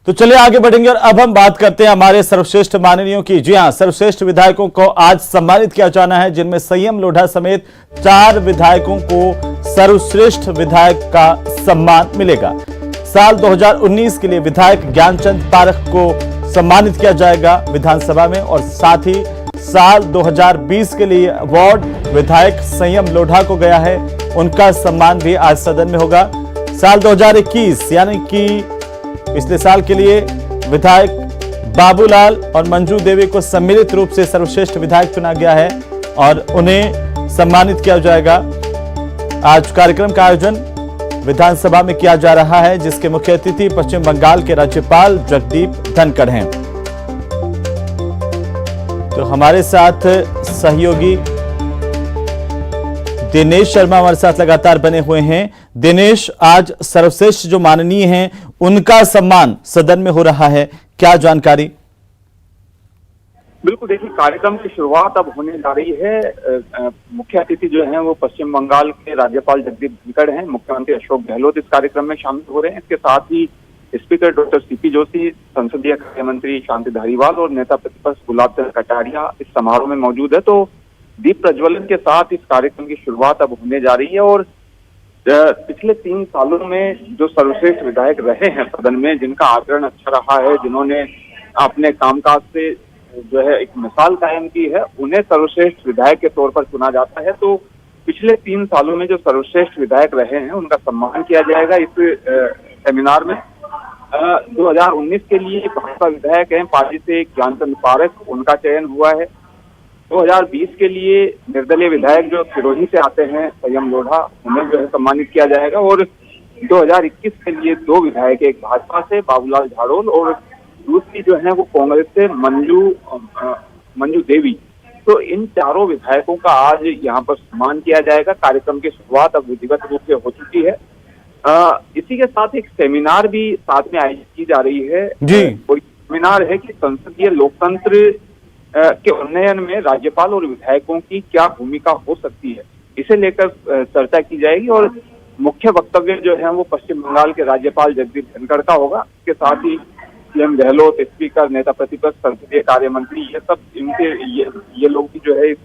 तो चलिए आगे बढ़ेंगे और अब हम बात करते हैं हमारे सर्वश्रेष्ठ माननीयों की। जी हां, सर्वश्रेष्ठ विधायकों को आज सम्मानित किया जाना है, जिनमें संयम लोढ़ा समेत 4 विधायकों को सर्वश्रेष्ठ विधायक का सम्मान मिलेगा। साल 2019 के लिए विधायक ज्ञानचंद पारख को सम्मानित किया जाएगा विधानसभा में, और साथ ही साल 2020 के लिए अवार्ड विधायक संयम लोढ़ा को गया है, उनका सम्मान भी आज सदन में होगा। साल 2021 यानी कि पिछले साल के लिए विधायक बाबूलाल और मंजू देवी को सम्मिलित रूप से सर्वश्रेष्ठ विधायक चुना गया है और उन्हें सम्मानित किया जाएगा। आज कार्यक्रम का आयोजन विधानसभा में किया जा रहा है, जिसके मुख्य अतिथि पश्चिम बंगाल के राज्यपाल जगदीप धनखड़ हैं। तो हमारे साथ सहयोगी दिनेश शर्मा हमारे साथ लगातार बने हुए हैं। दिनेश, आज सर्वश्रेष्ठ जो माननीय हैं उनका सम्मान सदन में हो रहा है, क्या जानकारी? बिल्कुल, देखिए कार्यक्रम की शुरुआत अब होने जा रही है। मुख्य अतिथि जो हैं वो पश्चिम बंगाल के राज्यपाल जगदीप धनखड़ हैं। मुख्यमंत्री अशोक गहलोत इस कार्यक्रम में शामिल हो रहे हैं। इसके साथ ही स्पीकर डॉक्टर सीपी जोशी, संसदीय कार्य मंत्री शांति धारीवाल और नेता प्रतिपक्ष गुलाब चंद कटारिया इस समारोह में मौजूद है। तो दीप प्रज्वलन के साथ इस कार्यक्रम की शुरुआत अब होने जा रही है। और पिछले 3 सालों में जो सर्वश्रेष्ठ विधायक रहे हैं सदन में, जिनका आचरण अच्छा रहा है, जिन्होंने अपने कामकाज से जो है एक मिसाल कायम की है, उन्हें सर्वश्रेष्ठ विधायक के तौर पर चुना जाता है। तो पिछले 3 सालों में जो सर्वश्रेष्ठ विधायक रहे हैं उनका सम्मान किया जाएगा इस सेमिनार में। 2019 के लिए भाजपा विधायक हैं पार्टी से ज्ञानचंद पारख, उनका चयन हुआ है। 2020 के लिए निर्दलीय विधायक जो सिरोही से आते हैं संयम लोढ़ा, उन्हें जो है सम्मानित किया जाएगा। और 2021 के लिए 2 विधायक, एक भाजपा से बाबूलाल झाड़ोल और दूसरी जो है वो कांग्रेस से मंजू देवी। तो इन चारों विधायकों का आज यहाँ पर सम्मान किया जाएगा। कार्यक्रम की शुरुआत अब विधिवत रूप से हो चुकी है। इसी के साथ एक सेमिनार भी साथ में आयोजित की जा रही है। कोई सेमिनार है कि संसदीय लोकतंत्र के उन्नयन में राज्यपाल और विधायकों की क्या भूमिका हो सकती है, इसे लेकर चर्चा की जाएगी। और मुख्य वक्तव्य जो है वो पश्चिम बंगाल के राज्यपाल जगदीप धनखड़ का होगा। इसके साथ ही सीएम गहलोत, स्पीकर, नेता प्रतिपक्ष, संसदीय कार्य मंत्री, ये सब ये लोग भी जो है इस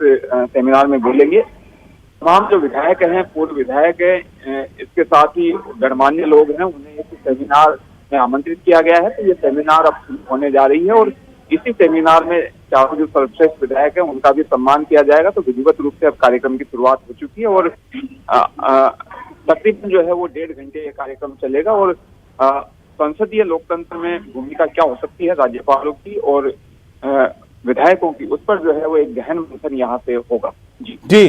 सेमिनार में बोलेंगे। तमाम जो विधायक हैं, पूर्व विधायक हैं, इसके साथ ही गणमान्य लोग हैं, उन्हें इस सेमिनार में आमंत्रित किया गया है। तो ये सेमिनार अब शुरू होने जा रही है और इसी सेमिनार में चारों जो सर्वश्रेष्ठ विधायक हैं उनका भी सम्मान किया जाएगा। तो विधिवत रूप से अब कार्यक्रम की शुरुआत हो चुकी है और तकरीबन जो है वो 1.5 घंटे ये कार्यक्रम चलेगा। और संसदीय लोकतंत्र में भूमिका क्या हो सकती है राज्यपालों की और विधायकों की, उस पर जो है वो एक गहन मंथन यहाँ से होगा। जी,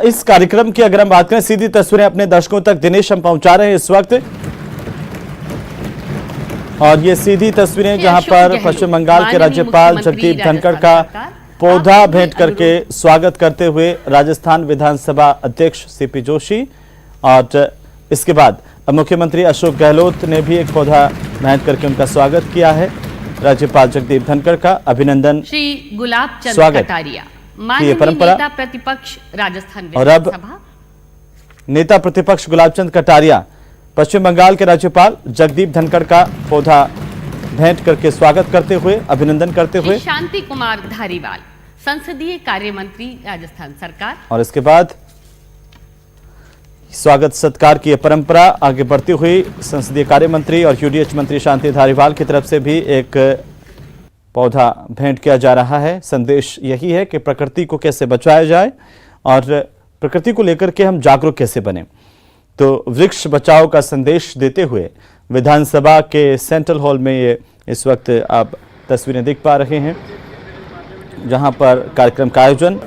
इस कार्यक्रम की अगर हम बात करें, सीधी तस्वीरें अपने दर्शकों तक दिनेश हम पहुंचा रहे हैं इस वक्त, और ये सीधी तस्वीरें जहां पर पश्चिम बंगाल के राज्यपाल जगदीप धनखड़ का पौधा भेंट करके स्वागत करते हुए राजस्थान विधानसभा अध्यक्ष सीपी जोशी, और इसके बाद मुख्यमंत्री अशोक गहलोत ने भी एक पौधा भेंट करके उनका स्वागत किया है। राज्यपाल जगदीप धनखड़ का अभिनंदन, श्री गुलाब चंद स्वागत कटारिया, ये परंपरा। नेता प्रतिपक्ष राजस्थान और अब नेता प्रतिपक्ष गुलाब चंद कटारिया पश्चिम बंगाल के राज्यपाल जगदीप धनखड़ का पौधा भेंट करके स्वागत करते हुए, अभिनंदन करते हुए। शांति कुमार धारीवाल, संसदीय कार्य मंत्री राजस्थान सरकार। और इसके बाद स्वागत सत्कार की परंपरा आगे बढ़ती हुई संसदीय कार्य मंत्री और यूडीएच मंत्री शांति धारीवाल की तरफ से भी एक पौधा भेंट किया जा रहा है। संदेश यही है कि प्रकृति को कैसे बचाया जाए और प्रकृति को लेकर के हम जागरूक कैसे बने। तो वृक्ष बचाओ का संदेश देते हुए विधानसभा के सेंट्रल हॉल में ये इस वक्त आप तस्वीरें देख पा रहे हैं, जहां पर कार्यक्रम का आयोजन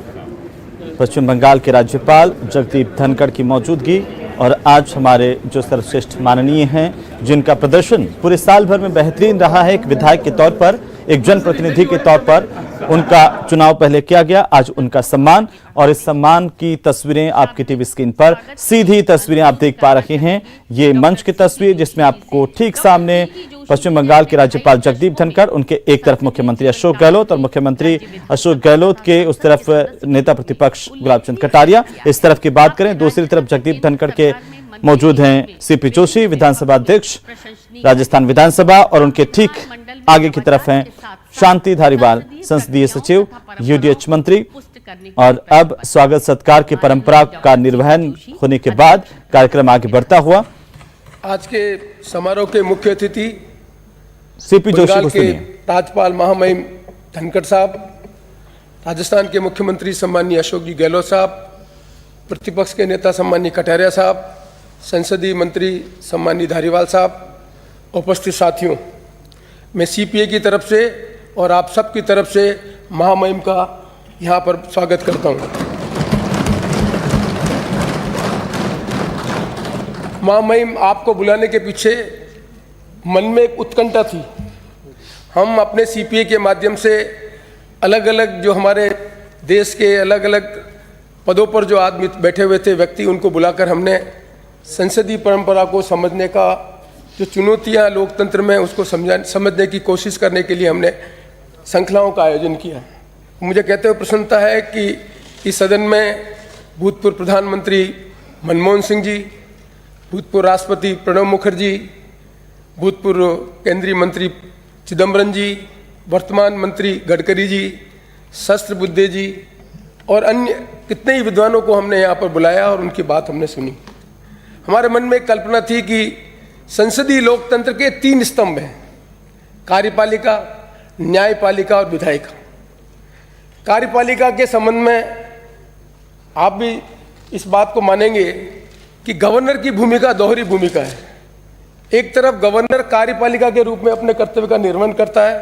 पश्चिम बंगाल के राज्यपाल जगदीप धनखड़ की मौजूदगी, और आज हमारे जो सर्वश्रेष्ठ माननीय हैं, जिनका प्रदर्शन पूरे साल भर में बेहतरीन रहा है, एक विधायक के तौर पर, एक जनप्रतिनिधि के तौर पर उनका चुनाव पहले किया गया, आज उनका सम्मान। और इस सम्मान की तस्वीरें आपकी टीवी स्क्रीन पर सीधी तस्वीरें आप देख पा रहे हैं। ये मंच की तस्वीर जिसमें आपको ठीक सामने पश्चिम बंगाल के राज्यपाल जगदीप धनखड़, उनके एक तरफ मुख्यमंत्री अशोक गहलोत और मुख्यमंत्री अशोक गहलोत के उस तरफ नेता प्रतिपक्ष गुलाब चंद कटारिया। इस तरफ की बात करें, दूसरी तरफ जगदीप धनखड़ के मौजूद हैं सीपी जोशी, विधानसभा अध्यक्ष राजस्थान विधानसभा, और उनके ठीक आगे की तरफ हैं शांति धारीवाल, संसदीय सचिव, यूडीएच मंत्री। और अब स्वागत सत्कार की परंपरा का निर्वहन होने के बाद कार्यक्रम आगे बढ़ता हुआ आज के समारोह के मुख्य अतिथि सीपी जोशी बंगाल को के सुनिए। राज्यपाल महामहिम धनखड़ साहब, राजस्थान के मुख्यमंत्री सम्माननीय अशोक जी गहलोत साहब, प्रतिपक्ष के नेता सम्माननीय कटारिया साहब, संसदीय मंत्री सम्माननीय धारीवाल साहब, उपस्थित साथियों, मैं सीपीए की तरफ से और आप सब की तरफ से महामहिम का यहाँ पर स्वागत करता हूँ। महामहिम, आपको बुलाने के पीछे मन में एक उत्कंठा थी। हम अपने सीपीए के माध्यम से अलग अलग जो हमारे देश के अलग अलग पदों पर जो आदमी बैठे हुए थे व्यक्ति, उनको बुलाकर हमने संसदीय परंपरा को समझने का, जो चुनौतियां लोकतंत्र में उसको समझने की कोशिश करने के लिए हमने श्रृंखलाओं का आयोजन किया। मुझे कहते हुए प्रसन्नता है कि इस सदन में भूतपूर्व प्रधानमंत्री मनमोहन सिंह जी, भूतपूर्व राष्ट्रपति प्रणब मुखर्जी, भूतपूर्व केंद्रीय मंत्री चिदम्बरम जी, वर्तमान मंत्री गडकरी जी, सहस्त्र बुद्धे जी और अन्य कितने ही विद्वानों को हमने यहाँ पर बुलाया और उनकी बात हमने सुनी। हमारे मन में एक कल्पना थी कि संसदीय लोकतंत्र के 3 स्तंभ हैं, कार्यपालिका, न्यायपालिका और विधायिका। कार्यपालिका के संबंध में आप भी इस बात को मानेंगे कि गवर्नर की भूमिका दोहरी भूमिका है। एक तरफ गवर्नर कार्यपालिका के रूप में अपने कर्तव्य का निर्वहन करता है,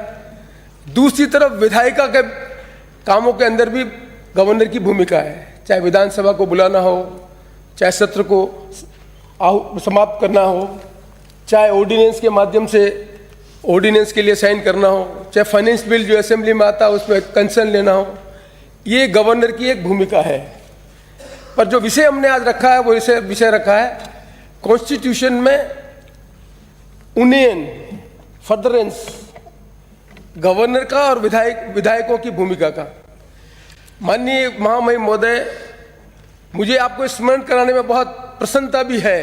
दूसरी तरफ विधायिका के कामों के अंदर भी गवर्नर की भूमिका है, चाहे विधानसभा को बुलाना हो, चाहे सत्र को समाप्त करना हो, चाहे ऑर्डिनेंस के माध्यम से ऑर्डिनेंस के लिए साइन करना हो, चाहे फाइनेंस बिल जो असेंबली में आता है उसमें कंसर्न लेना हो। ये गवर्नर की एक भूमिका है। पर जो विषय हमने आज रखा है वो विषय रखा है कॉन्स्टिट्यूशन में यूनियन फर्दरेंस, गवर्नर का और विधायकों की भूमिका का। माननीय महामहिम महोदय, मुझे आपको स्मरण कराने में बहुत प्रसन्नता भी है।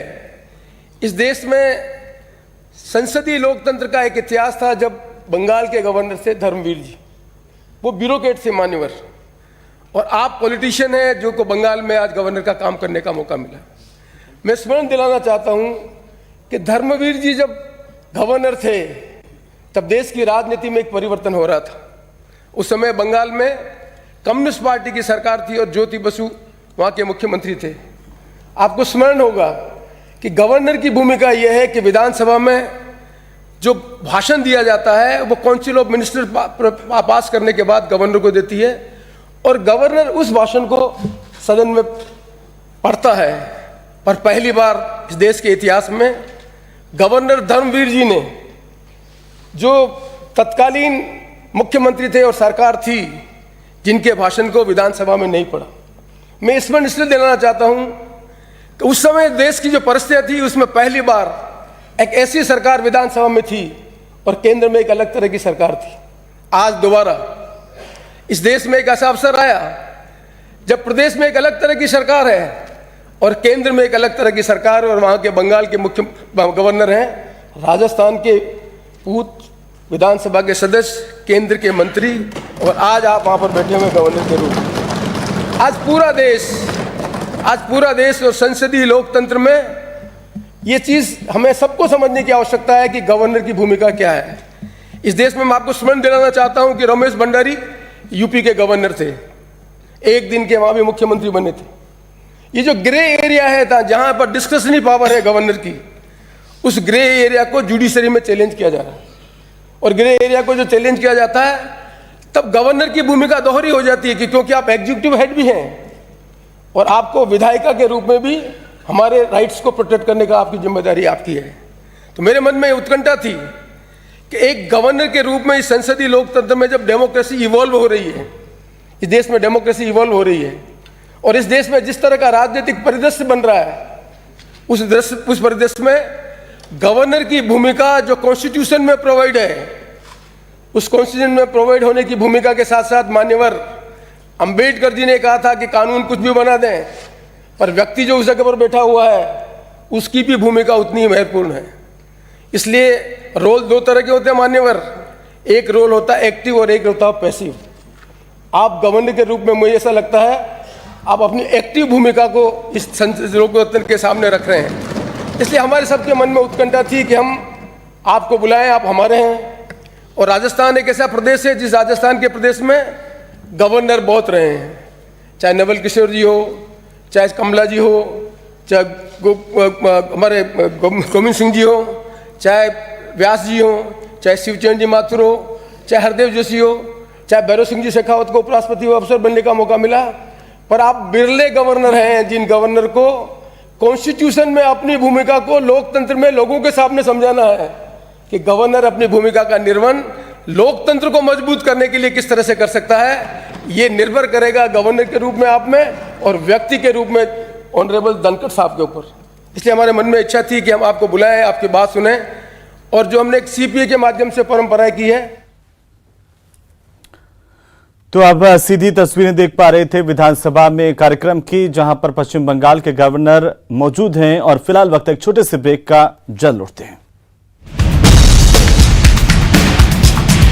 इस देश में संसदीय लोकतंत्र का एक इतिहास था जब बंगाल के गवर्नर थे धर्मवीर जी, वो ब्यूरोक्रेट थे मान्यवर, और आप पॉलिटिशियन हैं जो को बंगाल में आज गवर्नर का काम करने का मौका मिला। मैं स्मरण दिलाना चाहता हूं कि धर्मवीर जी जब गवर्नर थे तब देश की राजनीति में एक परिवर्तन हो रहा था। उस समय बंगाल में कम्युनिस्ट पार्टी की सरकार थी और ज्योति बसु वहाँ के मुख्यमंत्री थे। आपको स्मरण होगा कि गवर्नर की भूमिका यह है कि विधानसभा में जो भाषण दिया जाता है वो काउंसिल ऑफ मिनिस्टर पास करने के बाद गवर्नर को देती है और गवर्नर उस भाषण को सदन में पढ़ता है। पर पहली बार इस देश के इतिहास में गवर्नर धर्मवीर जी ने, जो तत्कालीन मुख्यमंत्री थे और सरकार थी, जिनके भाषण को विधानसभा में नहीं पढ़ा। मैं इसमें इसलिए दिलाना चाहता हूं कि उस समय देश की जो परिस्थितियां थी उसमें पहली बार एक ऐसी सरकार विधानसभा में थी और केंद्र में एक अलग तरह की सरकार थी। आज दोबारा इस देश में एक ऐसा अवसर आया जब प्रदेश में एक अलग तरह की सरकार है और केंद्र में एक अलग तरह की सरकार है, और वहाँ के बंगाल के मुख्य गवर्नर हैं, राजस्थान के पूर्व विधानसभा के सदस्य, केंद्र के मंत्री, और आज आप वहाँ पर बैठे हुए गवर्नर के रूप में। आज पूरा देश और संसदीय लोकतंत्र में ये चीज़ हमें सबको समझने की आवश्यकता है कि गवर्नर की भूमिका क्या है। इस देश में मैं आपको स्मरण दिलाना चाहता हूँ कि रमेश भंडारी यूपी के गवर्नर थे, एक दिन के वहाँ भी मुख्यमंत्री बने थे। ये जो ग्रे एरिया है था जहाँ पर डिस्कशनरी पावर है गवर्नर की, उस ग्रे एरिया को जुडिशरी में चैलेंज किया जा रहा है, और ग्रे एरिया को जो चैलेंज किया जाता है तब गवर्नर की भूमिका दोहरी हो जाती है कि क्योंकि आप एग्जीक्यूटिव हेड भी हैं और आपको विधायिका के रूप में भी हमारे राइट्स को प्रोटेक्ट करने का आपकी जिम्मेदारी आपकी है। तो मेरे मन में उत्कंठा थी कि एक गवर्नर के रूप में इस संसदीय लोकतंत्र में जब डेमोक्रेसी इवॉल्व हो रही है, इस देश में डेमोक्रेसी इवॉल्व हो रही है, और इस देश में जिस तरह का राजनीतिक परिदृश्य बन रहा है, उस परिदृश्य में गवर्नर की भूमिका जो कॉन्स्टिट्यूशन में प्रोवाइड है, उस कॉन्स्टिट्यूशन में प्रोवाइड होने की भूमिका के साथ साथ मान्यवर अंबेडकर जी ने कहा था कि कानून कुछ भी बना दें, पर व्यक्ति जो उस जगह पर बैठा हुआ है उसकी भी भूमिका उतनी महत्वपूर्ण है। इसलिए रोल दो तरह के होते हैं मान्यवर, एक रोल होता है एक्टिव और एक होता है पैसिव। आप गवर्नर के रूप में मुझे ऐसा लगता है आप अपनी एक्टिव भूमिका को इस लोकतंत्र के सामने रख रहे हैं। इसलिए हमारे सबके मन में उत्कंठा थी कि हम आपको बुलाएं, आप हमारे हैं। और राजस्थान एक ऐसा प्रदेश है जिस राजस्थान के प्रदेश में गवर्नर बहुत रहे हैं, चाहे नवल किशोर जी हो, चाहे कमला जी हो, चाहे हमारे गोविंद सिंह जी हो, चाहे व्यास जी हो, चाहे शिवचंद्र जी माथुर हो, चाहे हरदेव जोशी हो, चाहे भैरव सिंह जी शेखावत को उपराष्ट्रपति अवसर बनने का मौका मिला। पर आप बिरले गवर्नर हैं जिन गवर्नर को कॉन्स्टिट्यूशन में अपनी भूमिका को लोकतंत्र में लोगों के सामने समझाना है कि गवर्नर अपनी भूमिका का निर्वहन लोकतंत्र को मजबूत करने के लिए किस तरह से कर सकता है। ये निर्भर करेगा गवर्नर के रूप में आप में और व्यक्ति के रूप में ऑनरेबल धनखड़ साहब के ऊपर। इसलिए हमारे मन में इच्छा थी कि हम आपको बुलाएं, आपकी बात सुने, और जो हमने एक सीपीए के माध्यम से परंपराएं की है। तो अब सीधी तस्वीरें देख पा रहे थे विधानसभा में कार्यक्रम की, जहां पर पश्चिम बंगाल के गवर्नर मौजूद हैं और फिलहाल वक्त एक छोटे से ब्रेक का जल उठते हैं।